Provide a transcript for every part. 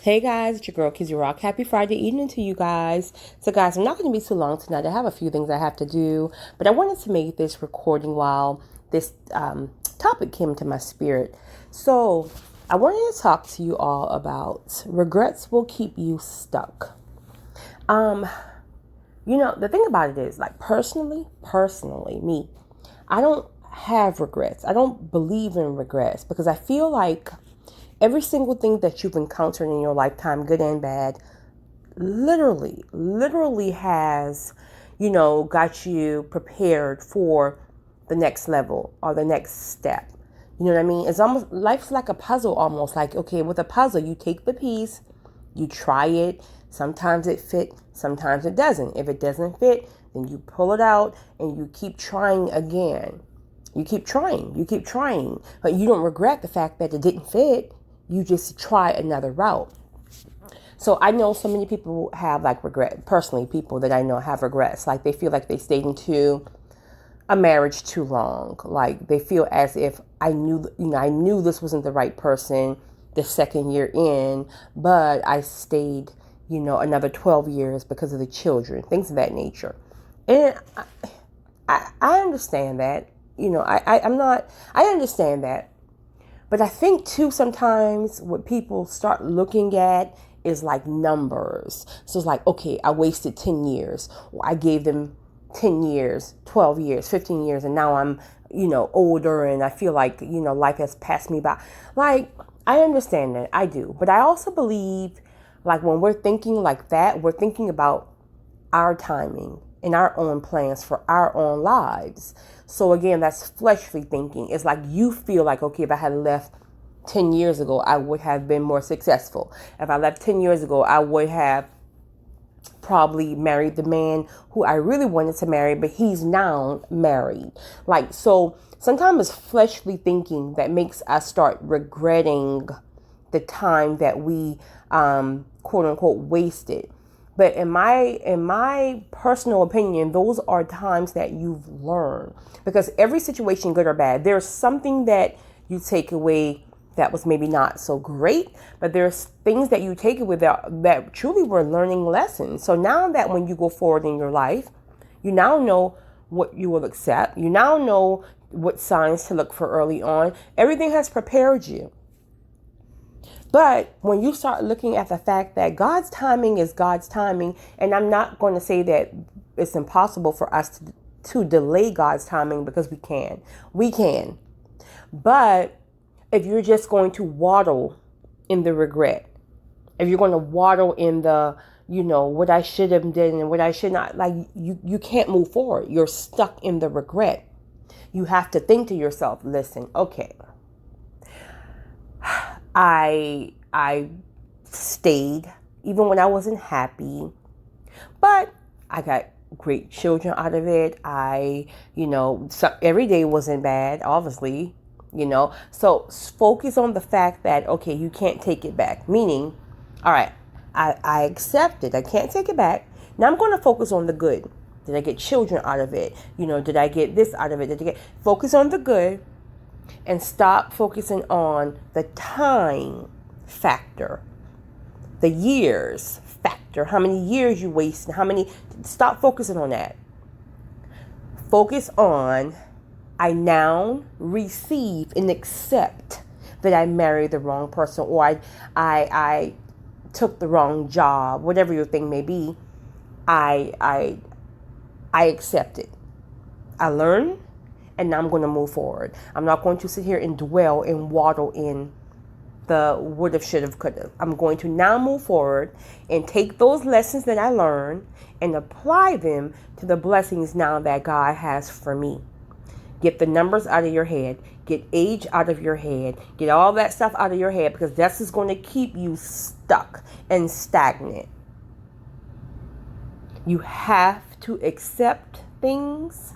Hey guys, it's your girl Kizzy Rock. Happy Friday evening to you guys. So guys, I'm not going to be too long tonight. I have a few things I have to do, but I wanted to make this recording while this topic came to my spirit. So I wanted to talk to you all about regrets will keep you stuck. The thing about it is, like, personally, me, I don't have regrets. I don't believe in regrets because I feel like every single thing that you've encountered in your lifetime, good and bad, literally has, got you prepared for the next level or the next step. You know what I mean? It's almost, life's like a puzzle almost. Like, okay, with a puzzle, you take the piece, you try it. Sometimes it fits, sometimes it doesn't. If it doesn't fit, then you pull it out and you keep trying again. You keep trying, but you don't regret the fact that it didn't fit. You just try another route. So I know so many people have like regret. Personally, people that I know have regrets. Like they feel like they stayed into a marriage too long. Like they feel as if I knew this wasn't the right person the second year in, but I stayed, another 12 years because of the children, things of that nature. And I understand that. I understand that. But I think too, sometimes what people start looking at is like numbers. So it's like, okay, I wasted 10 years. I gave them 10 years, 12 years, 15 years. And now I'm, older and I feel like, life has passed me by. Like, I understand that. I do. But I also believe like when we're thinking like that, we're thinking about our timing and our own plans for our own lives. So again, that's fleshly thinking. It's like you feel like, okay, if I had left 10 years ago, I would have been more successful. If I left 10 years ago, I would have probably married the man who I really wanted to marry, but he's now married. Like, so sometimes it's fleshly thinking that makes us start regretting the time that we, quote unquote, wasted. But in my personal opinion, those are times that you've learned, because every situation, good or bad, there's something that you take away that was maybe not so great, but there's things that you take away that truly were learning lessons. So now that when you go forward in your life, you now know what you will accept. You now know what signs to look for early on. Everything has prepared you. But when you start looking at the fact that God's timing is God's timing, and I'm not going to say that it's impossible for us to delay God's timing, because we can. But if you're just going to waddle in the regret, if you're going to waddle in the, what I should have done and what I should not, like you can't move forward. You're stuck in the regret. You have to think to yourself, listen, okay, I stayed even when I wasn't happy, but I got great children out of it. Every day wasn't bad, obviously, So focus on the fact that, okay, you can't take it back. Meaning, all right, I accept it. I can't take it back. Now I'm going to focus on the good. Did I get children out of it? Did I get this out of it? Focus on the good. And stop focusing on the time factor, the years factor, how many years you wasted, stop focusing on that. Focus on, I now receive and accept that I married the wrong person, or I took the wrong job, whatever your thing may be. I accept it. I learned. And now I'm going to move forward. I'm not going to sit here and dwell and waddle in the would have, should have, could have. I'm going to now move forward and take those lessons that I learned and apply them to the blessings now that God has for me. Get the numbers out of your head. Get age out of your head. Get all that stuff out of your head, because that's just going to keep you stuck and stagnant. You have to accept things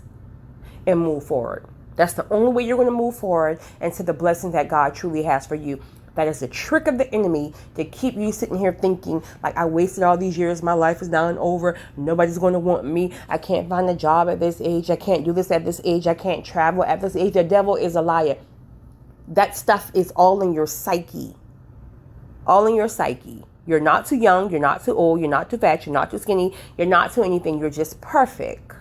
and move forward. That's the only way you're going to move forward into the blessing that God truly has for you. That is a trick of the enemy to keep you sitting here thinking like, I wasted all these years. My life is now and over. Nobody's going to want me. I can't find a job at this age. I can't do this at this age. I can't travel at this age. The devil is a liar. That stuff is all in your psyche. All in your psyche. You're not too young. You're not too old. You're not too fat. You're not too skinny. You're not too anything. You're just perfect.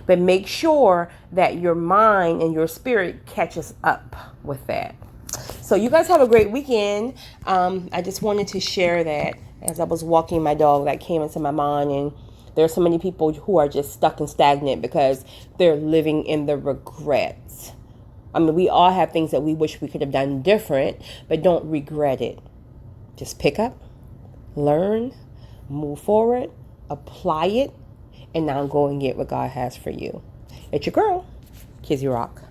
But make sure that your mind and your spirit catches up with that. So you guys have a great weekend. I just wanted to share that as I was walking my dog, that came into my mind. And there are so many people who are just stuck and stagnant because they're living in the regrets. I mean, we all have things that we wish we could have done different, but don't regret it. Just pick up, learn, move forward, apply it, and now go and get what God has for you. It's your girl, Kizzy Rock.